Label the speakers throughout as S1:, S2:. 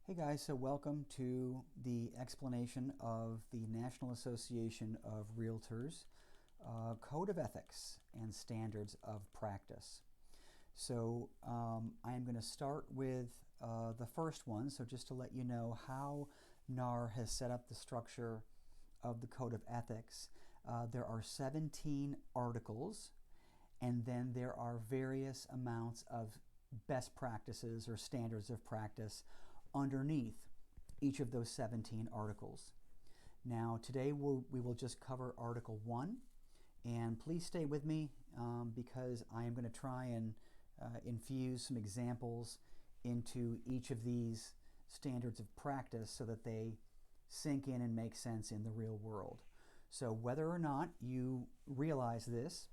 S1: Hey guys, so welcome to the explanation of the National Association of Realtors Code of Ethics and Standards of Practice. So I am going to start with the first one. So just to let you know how NAR has set up the structure of the Code of Ethics, there are 17 articles, and then there are various amounts of best practices or standards of practice underneath each of those 17 articles. Now today we will just cover Article 1, and please stay with me because I am going to try and infuse some examples into each of these standards of practice so that they sink in and make sense in the real world. So whether or not you realize this,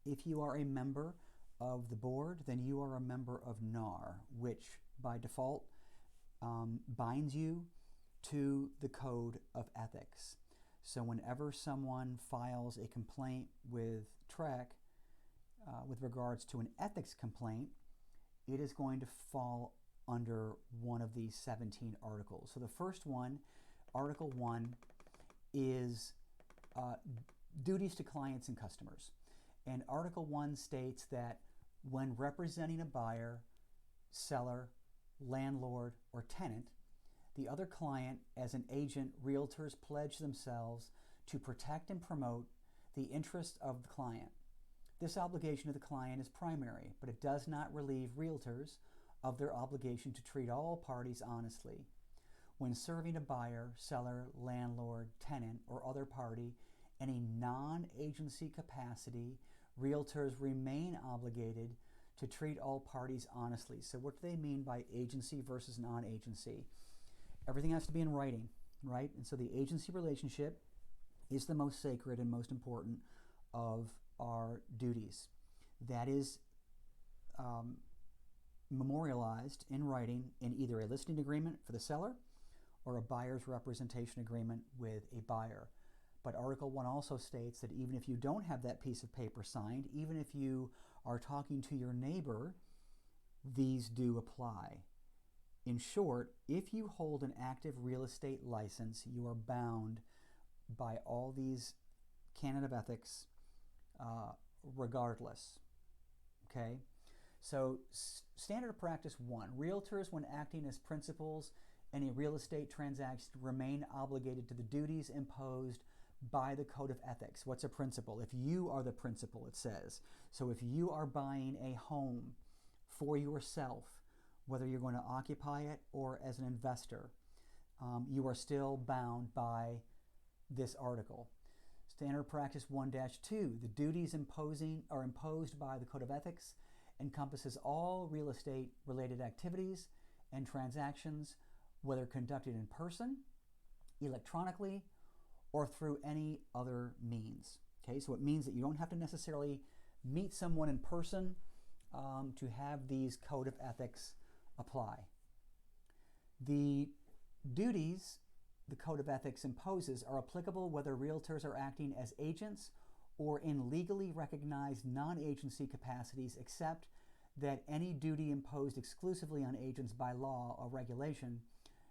S1: if you are a member of the board, then you are a member of NAR, which by default binds you to the Code of Ethics. So whenever someone files a complaint with TREC with regards to an ethics complaint, it is going to fall under one of these 17 articles. So the first one, Article 1, is duties to clients and customers. And Article 1 states that when representing a buyer, seller, landlord, or tenant, the other client, as an agent, realtors pledge themselves to protect and promote the interests of the client. This obligation to the client is primary, but it does not relieve realtors of their obligation to treat all parties honestly. When serving a buyer, seller, landlord, tenant, or other party in a non-agency capacity, realtors remain obligated to treat all parties honestly. So what do they mean by agency versus non-agency? Everything has to be in writing, right? And so the agency relationship is the most sacred and most important of our duties. That is memorialized in writing in either a listing agreement for the seller or a buyer's representation agreement with a buyer. But Article 1 also states that even if you don't have that piece of paper signed, even if you are talking to your neighbor, these do apply. In short, if you hold an active real estate license, you are bound by all these canon of ethics regardless. Okay? So standard of practice 1, realtors when acting as principals in a real estate transaction remain obligated to the duties imposed by the Code of Ethics. What's a principal? If you are the principal, it says. So if you are buying a home for yourself, whether you're going to occupy it or as an investor, you are still bound by this article. Standard Practice 1-2, the duties imposed by the Code of Ethics encompasses all real estate related activities and transactions, whether conducted in person, electronically, or through any other means. Okay, so it means that you don't have to necessarily meet someone in person to have these Code of Ethics apply. The duties the Code of Ethics imposes are applicable whether realtors are acting as agents or in legally recognized non-agency capacities, except that any duty imposed exclusively on agents by law or regulation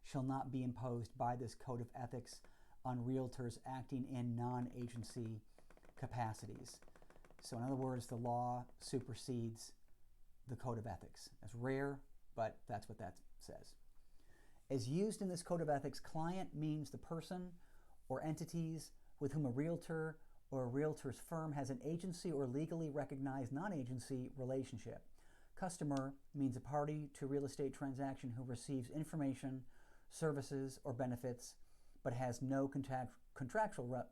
S1: shall not be imposed by this Code of Ethics on realtors acting in non-agency capacities. So in other words, the law supersedes the Code of Ethics. That's rare, but that's what that says. As used in this Code of Ethics, client means the person or entities with whom a realtor or a realtor's firm has an agency or legally recognized non-agency relationship. Customer means a party to a real estate transaction who receives information, services, or benefits but has no contractual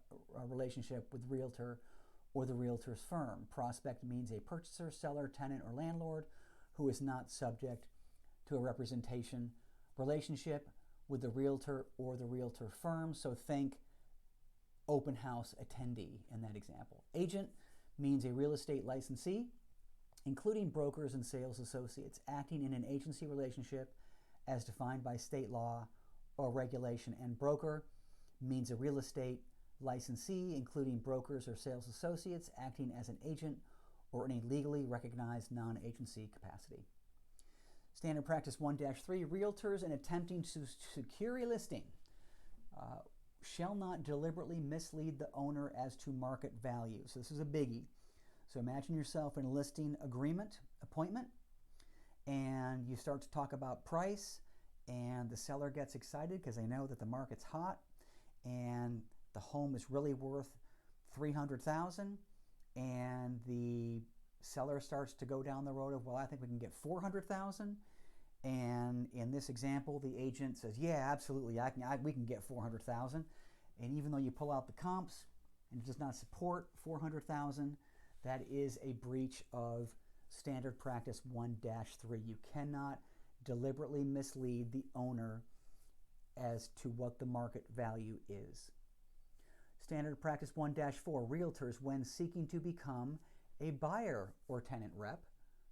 S1: relationship with realtor or the realtor's firm. Prospect means a purchaser, seller, tenant, or landlord who is not subject to a representation relationship with the realtor or the realtor firm. So think open house attendee in that example. Agent means a real estate licensee, including brokers and sales associates, acting in an agency relationship as defined by state law or regulation. And broker means a real estate licensee, including brokers or sales associates, acting as an agent or in a legally recognized non-agency capacity. Standard Practice 1-3, realtors in attempting to secure a listing shall not deliberately mislead the owner as to market value. So this is a biggie. So imagine yourself in a listing appointment, and you start to talk about price, and the seller gets excited because they know that the market's hot and the home is really worth $300,000, and the seller starts to go down the road of, well, I think we can get $400,000. And in this example, the agent says, yeah, absolutely, we can get $400,000. And even though you pull out the comps and it does not support $400,000, that is a breach of Standard Practice 1-3. You cannot deliberately mislead the owner as to what the market value is. Standard Practice 1-4, realtors, when seeking to become a buyer or tenant rep,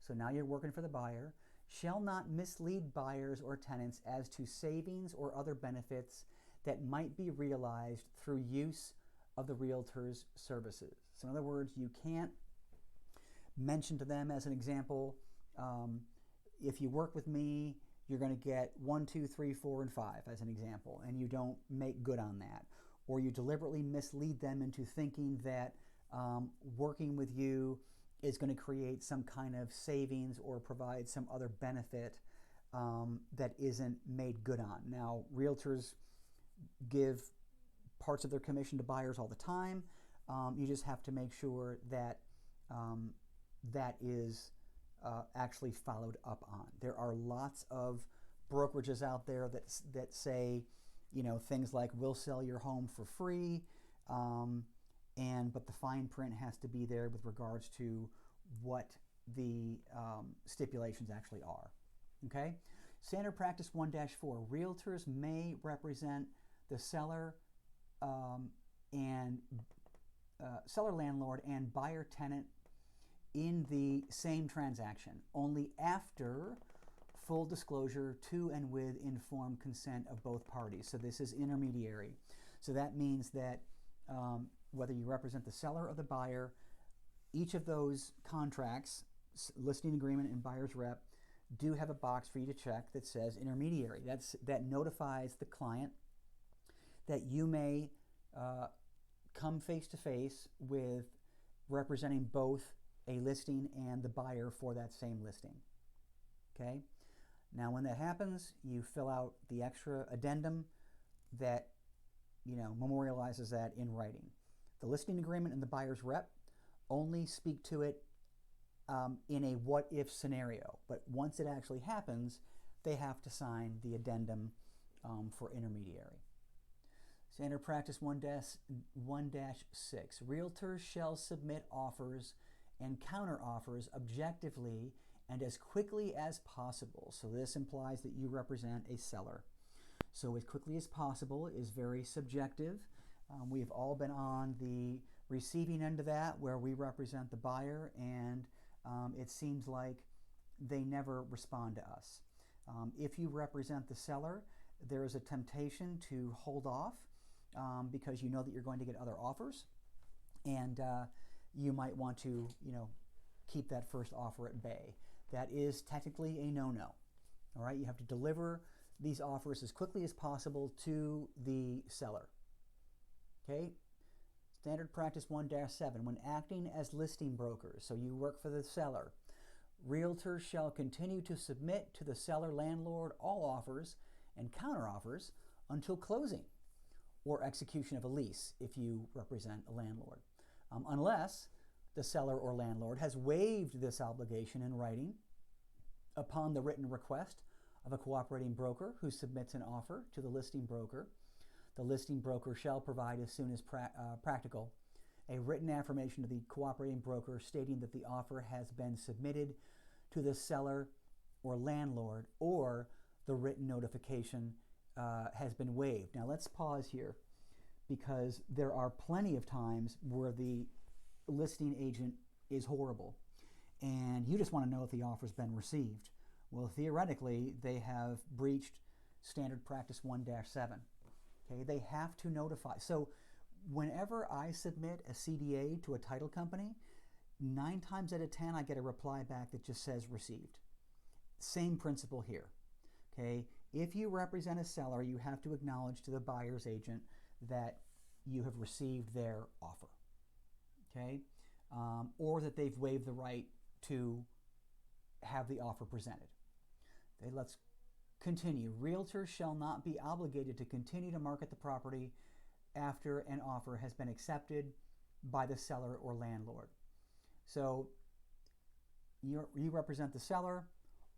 S1: so now you're working for the buyer, shall not mislead buyers or tenants as to savings or other benefits that might be realized through use of the realtor's services. So in other words, you can't mention to them, as an example, if you work with me, you're going to get 1, 2, 3, 4, and 5, as an example, and you don't make good on that. Or you deliberately mislead them into thinking that working with you is going to create some kind of savings or provide some other benefit that isn't made good on. Now, realtors give parts of their commission to buyers all the time. You just have to make sure that that is actually followed up on. There are lots of brokerages out there that say, things like, we'll sell your home for free, but the fine print has to be there with regards to what the stipulations actually are. Okay? Standard Practice 1-4, realtors may represent the seller seller landlord and buyer tenant in the same transaction, only after full disclosure to and with informed consent of both parties. So this is intermediary. So that means that whether you represent the seller or the buyer, each of those contracts, listing agreement and buyer's rep, do have a box for you to check that says intermediary. That notifies the client that you may come face to face with representing both a listing and the buyer for that same listing. Okay? Now when that happens, you fill out the extra addendum that memorializes that in writing. The listing agreement and the buyer's rep only speak to it in a what-if scenario, but once it actually happens, they have to sign the addendum for intermediary. Standard Practice 1-6, realtors shall submit offers and counteroffers objectively and as quickly as possible. So this implies that you represent a seller. So as quickly as possible is very subjective. We've all been on the receiving end of that, where we represent the buyer, and it seems like they never respond to us. If you represent the seller, there is a temptation to hold off because you know that you're going to get other offers, and you might want to, keep that first offer at bay. That is technically a no-no. All right, you have to deliver these offers as quickly as possible to the seller. Okay, Standard Practice 1-7, when acting as listing brokers, so you work for the seller, realtors shall continue to submit to the seller landlord all offers and counteroffers until closing or execution of a lease if you represent a landlord, unless the seller or landlord has waived this obligation in writing upon the written request of a cooperating broker who submits an offer to the listing broker. The listing broker shall provide, as soon as practical, a written affirmation to the cooperating broker stating that the offer has been submitted to the seller or landlord, or the written notification has been waived. Now let's pause here, because there are plenty of times where the listing agent is horrible and you just want to know if the offer's been received. Well, theoretically, they have breached Standard Practice 1-7. Okay, they have to notify. So whenever I submit a CDA to a title company, 9 times out of 10 I get a reply back that just says received. Same principle here. Okay, if you represent a seller, you have to acknowledge to the buyer's agent that you have received their offer. Okay, or that they've waived the right to have the offer presented. Okay, let's continue. Realtors shall not be obligated to continue to market the property after an offer has been accepted by the seller or landlord. So you represent the seller,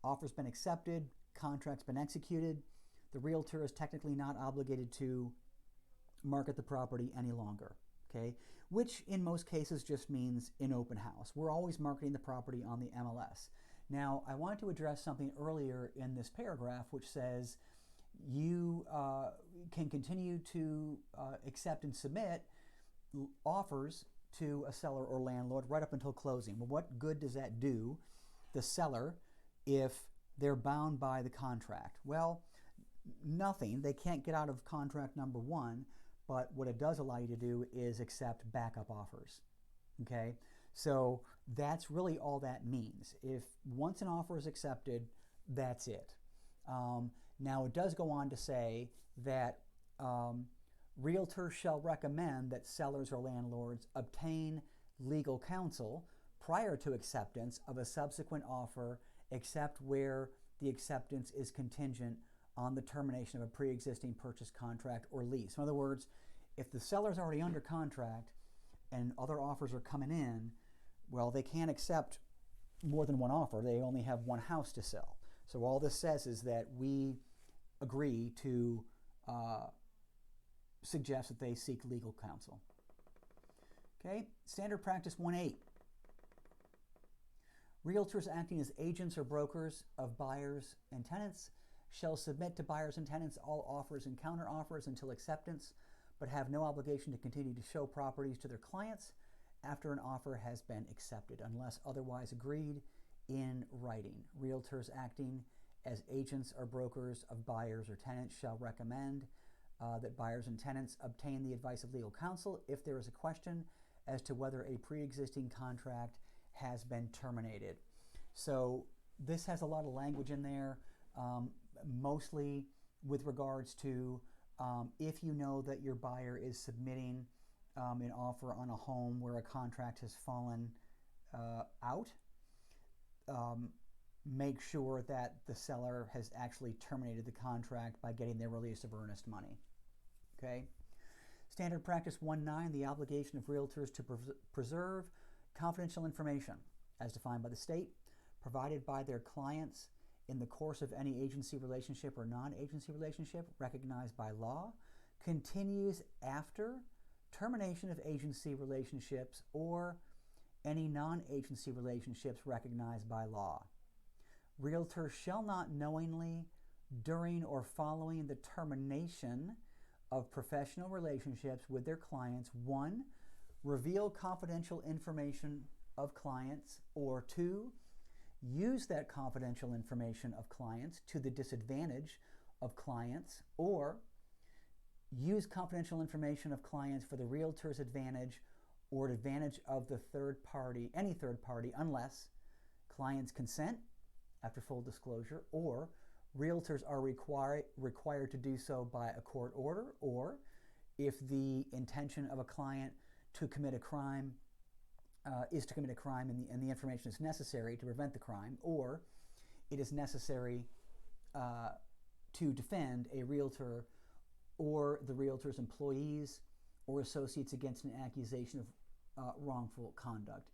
S1: offer's been accepted, contract's been executed. The realtor is technically not obligated to market the property any longer, okay? Which in most cases just means an open house. We're always marketing the property on the MLS. Now, I wanted to address something earlier in this paragraph which says you can continue to accept and submit offers to a seller or landlord right up until closing. Well, what good does that do the seller if they're bound by the contract? Well, nothing. They can't get out of contract number one, but what it does allow you to do is accept backup offers. Okay, so that's really all that means. If once an offer is accepted, that's it. Now, it does go on to say that realtors shall recommend that sellers or landlords obtain legal counsel prior to acceptance of a subsequent offer, except where the acceptance is contingent on the termination of a pre-existing purchase contract or lease. In other words, if the seller's already under contract and other offers are coming in, well, they can't accept more than one offer. They only have one house to sell. So all this says is that we agree to suggest that they seek legal counsel. Okay, standard practice 1.8. Realtors acting as agents or brokers of buyers and tenants shall submit to buyers and tenants all offers and counteroffers until acceptance, but have no obligation to continue to show properties to their clients after an offer has been accepted, unless otherwise agreed in writing. Realtors acting as agents or brokers of buyers or tenants shall recommend that buyers and tenants obtain the advice of legal counsel if there is a question as to whether a pre-existing contract has been terminated. So this has a lot of language in there, mostly with regards to if you know that your buyer is submitting an offer on a home where a contract has fallen out, make sure that the seller has actually terminated the contract by getting their release of earnest money. Okay. Standard practice 1.9, the obligation of realtors to preserve confidential information as defined by the state, provided by their clients in the course of any agency relationship or non-agency relationship recognized by law, continues after termination of agency relationships or any non-agency relationships recognized by law. Realtors shall not knowingly, during or following the termination of professional relationships with their clients, 1, reveal confidential information of clients, or 2, use that confidential information of clients to the disadvantage of clients, or use confidential information of clients for the realtor's advantage or advantage of the third party, any third party, unless clients consent after full disclosure, or realtors are required to do so by a court order, or if the intention of a client to commit a crime is to commit a crime and the information is necessary to prevent the crime, or it is necessary to defend a realtor or the realtor's employees or associates against an accusation of wrongful conduct.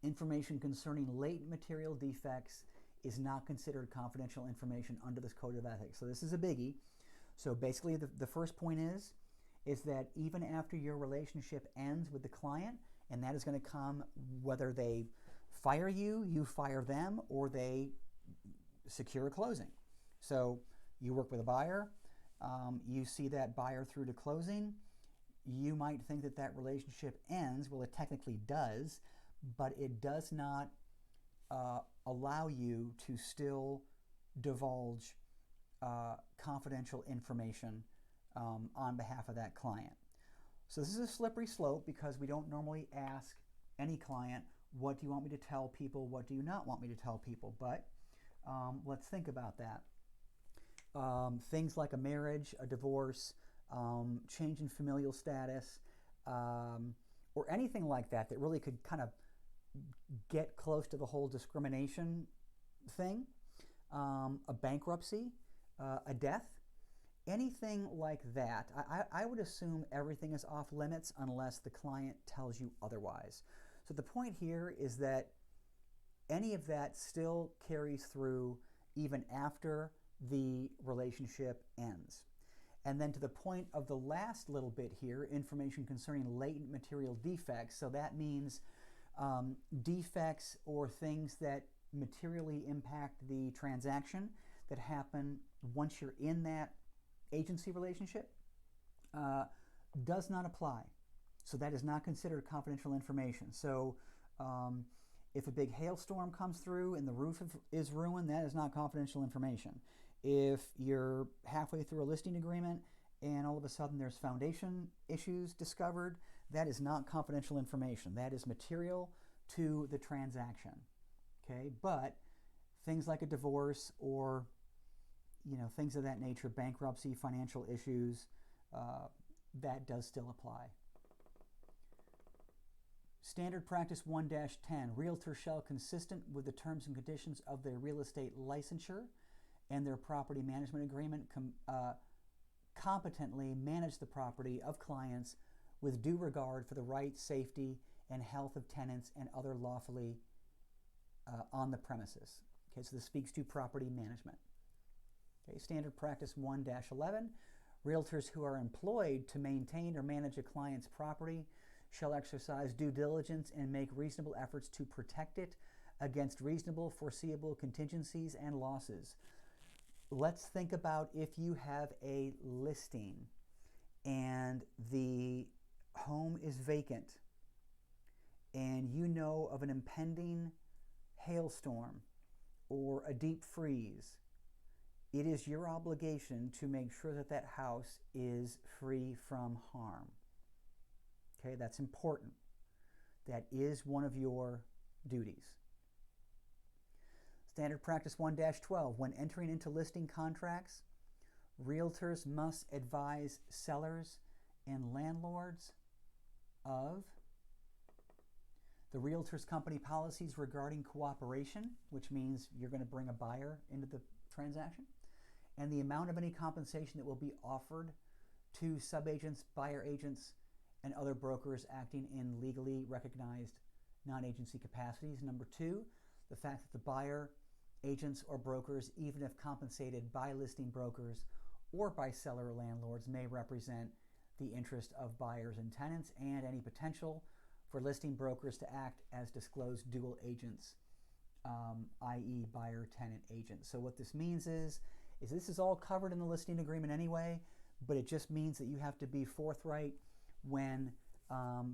S1: Information concerning latent material defects is not considered confidential information under this Code of Ethics. So this is a biggie. So basically the first point is that even after your relationship ends with the client, and that is going to come whether they fire you, you fire them, or they secure a closing. So you work with a buyer, you see that buyer through to closing, you might think that that relationship ends. Well, it technically does, but it does not allow you to still divulge confidential information on behalf of that client. So this is a slippery slope because we don't normally ask any client, what do you want me to tell people, what do you not want me to tell people? But Let's think about that. Things like a marriage, a divorce, change in familial status, or anything like that that really could kind of get close to the whole discrimination thing, a bankruptcy, a death, anything like that. I would assume everything is off limits unless the client tells you otherwise. So the point here is that any of that still carries through even after the relationship ends. And then to the point of the last little bit here, information concerning latent material defects. So that means defects or things that materially impact the transaction that happen once you're in that agency relationship does not apply. So that is not considered confidential information. So if a big hailstorm comes through and the roof is ruined, that is not confidential information. If you're halfway through a listing agreement and all of a sudden there's foundation issues discovered, that is not confidential information. That is material to the transaction. Okay, but things like a divorce or things of that nature, bankruptcy, financial issues, that does still apply. Standard Practice 1-10, realtors shall, consistent with the terms and conditions of their real estate licensure and their property management agreement, competently manage the property of clients with due regard for the rights, safety, and health of tenants and other lawfully on the premises. Okay, so this speaks to property management. Okay, Standard Practice 1-11, realtors who are employed to maintain or manage a client's property shall exercise due diligence and make reasonable efforts to protect it against reasonable foreseeable contingencies and losses. Let's think about if you have a listing and the home is vacant and you know of an impending hailstorm or a deep freeze. It is your obligation to make sure that that house is free from harm. Okay, that's important. That is one of your duties. Standard Practice 1-12, when entering into listing contracts, realtors must advise sellers and landlords of the realtor's company policies regarding cooperation, which means you're going to bring a buyer into the transaction, and the amount of any compensation that will be offered to subagents, buyer agents, and other brokers acting in legally recognized non-agency capacities. Number 2, the fact that the buyer, agents, or brokers, even if compensated by listing brokers or by seller or landlords, may represent the interest of buyers and tenants, and any potential for listing brokers to act as disclosed dual agents, i.e. buyer, tenant, agent. So what this means is this is all covered in the listing agreement anyway, but it just means that you have to be forthright when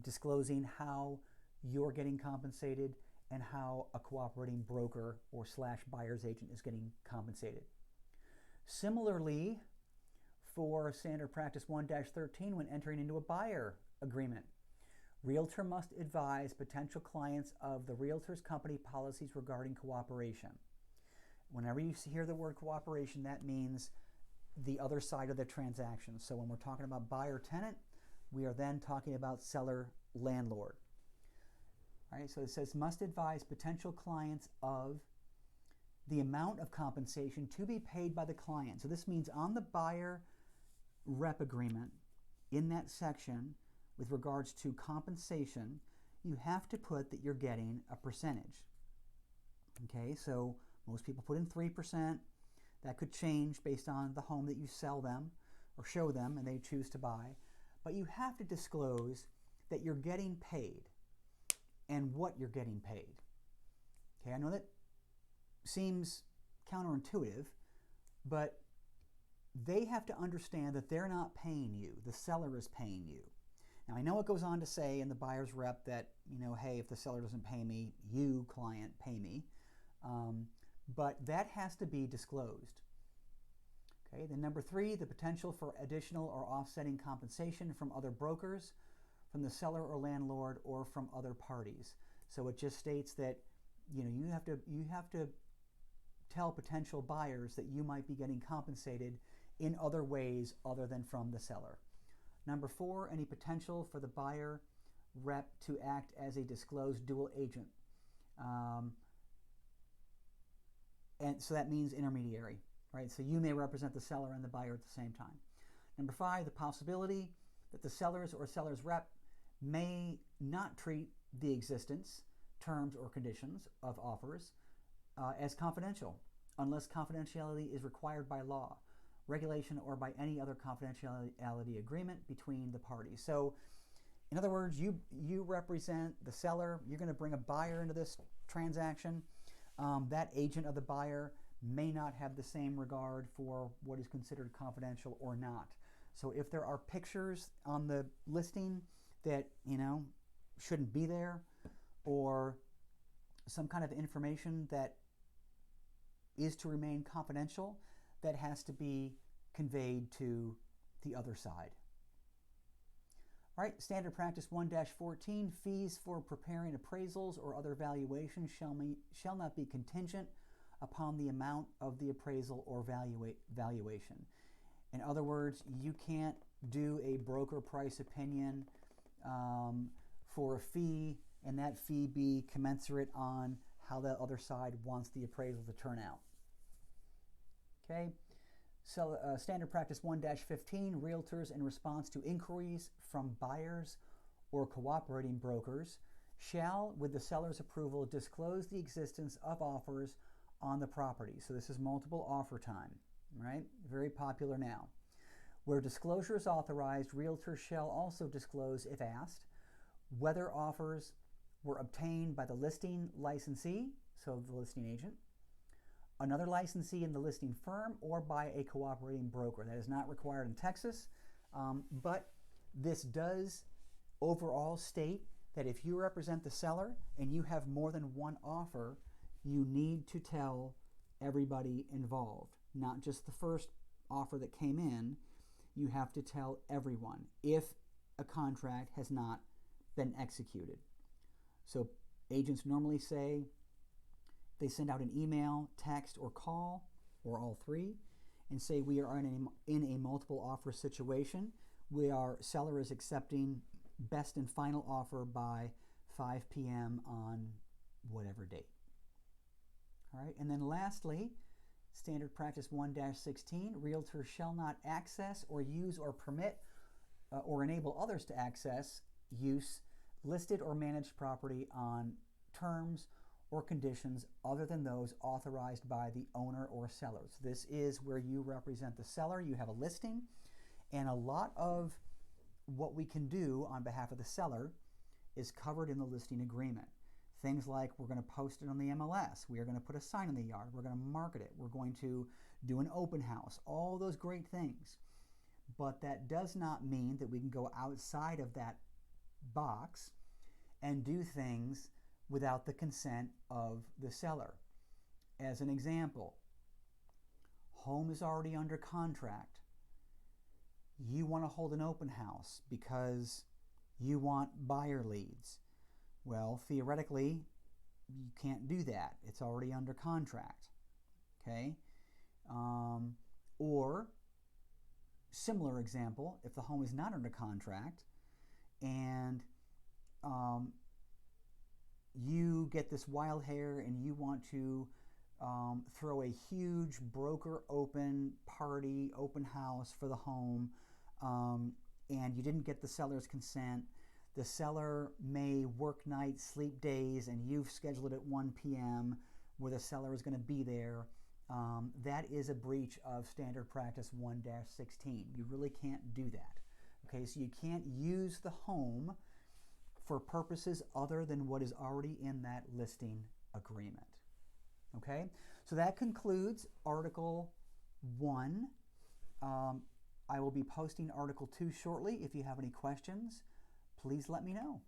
S1: disclosing how you're getting compensated and how a cooperating broker or / buyer's agent is getting compensated. Similarly, for Standard Practice 1-13, when entering into a buyer agreement, realtor must advise potential clients of the realtor's company policies regarding cooperation. Whenever you hear the word cooperation, that means the other side of the transaction. So when we're talking about buyer-tenant, we are then talking about seller-landlord. All right, so it says must advise potential clients of the amount of compensation to be paid by the client. So this means on the buyer rep agreement, in that section with regards to compensation, you have to put that you're getting a percentage. Okay, so most people put in 3%. That could change based on the home that you sell them or show them and they choose to buy. But you have to disclose that you're getting paid and what you're getting paid. Okay, I know that seems counterintuitive, but they have to understand that they're not paying you. The seller is paying you. Now, I know it goes on to say in the buyer's rep that, hey, if the seller doesn't pay me, you, client, pay me. But that has to be disclosed. Okay, then number 3, the potential for additional or offsetting compensation from other brokers, from the seller or landlord, or from other parties. So it just states that you have to tell potential buyers that you might be getting compensated in other ways other than from the seller. Number 4, any potential for the buyer rep to act as a disclosed dual agent. And so that means intermediary, right? So you may represent the seller and the buyer at the same time. Number 5, the possibility that the sellers or seller's rep may not treat the existence, terms, or conditions of offers as confidential, unless confidentiality is required by law, regulation, or by any other confidentiality agreement between the parties. So, in other words, you represent the seller. You're going to bring a buyer into this transaction. That agent of the buyer may not have the same regard for what is considered confidential or not. So if there are pictures on the listing that, shouldn't be there, or some kind of information that is to remain confidential, that has to be conveyed to the other side. All right, standard practice 1-14, fees for preparing appraisals or other valuations shall not be contingent upon the amount of the appraisal or valuation. In other words, you can't do a broker price opinion for a fee and that fee be commensurate on how the other side wants the appraisal to turn out. Okay, so standard practice 1-15, realtors in response to inquiries from buyers or cooperating brokers shall, with the seller's approval, disclose the existence of offers on the property. So this is multiple offer time, right? Very popular now. Where disclosure is authorized, realtors shall also disclose, if asked, whether offers were obtained by the listing licensee, so the listing agent, another licensee in the listing firm, or by a cooperating broker. That is not required in Texas, but this does overall state that if you represent the seller and you have more than one offer, you need to tell everybody involved, not just the first offer that came in. You have to tell everyone if a contract has not been executed. So agents normally say they send out an email, text, or call, or all three, and say we are in a multiple offer situation. Our seller is accepting best and final offer by 5 p.m. on whatever date. All right, and then lastly, standard practice 1-16, realtors shall not access or use or permit or enable others to access, use, listed or managed property on terms or conditions other than those authorized by the owner or seller. So this is where you represent the seller. You have a listing, and a lot of what we can do on behalf of the seller is covered in the listing agreement. Things like we're going to post it on the MLS, we are going to put a sign in the yard, we're going to market it, we're going to do an open house, all those great things. But that does not mean that we can go outside of that box and do things without the consent of the seller. As an example, home is already under contract. You want to hold an open house because you want buyer leads. Well, theoretically, you can't do that. It's already under contract, okay? Or, similar example, if the home is not under contract and you get this wild hair and you want to throw a huge broker open party, open house for the home, and you didn't get the seller's consent. The seller may work nights, sleep days, and you've scheduled it at 1 p.m. where the seller is going to be there. That is a breach of standard practice 1-16. You really can't do that. Okay, so you can't use the home for purposes other than what is already in that listing agreement. Okay, so that concludes Article 1. I will be posting Article 2 shortly. If you have any questions, please let me know.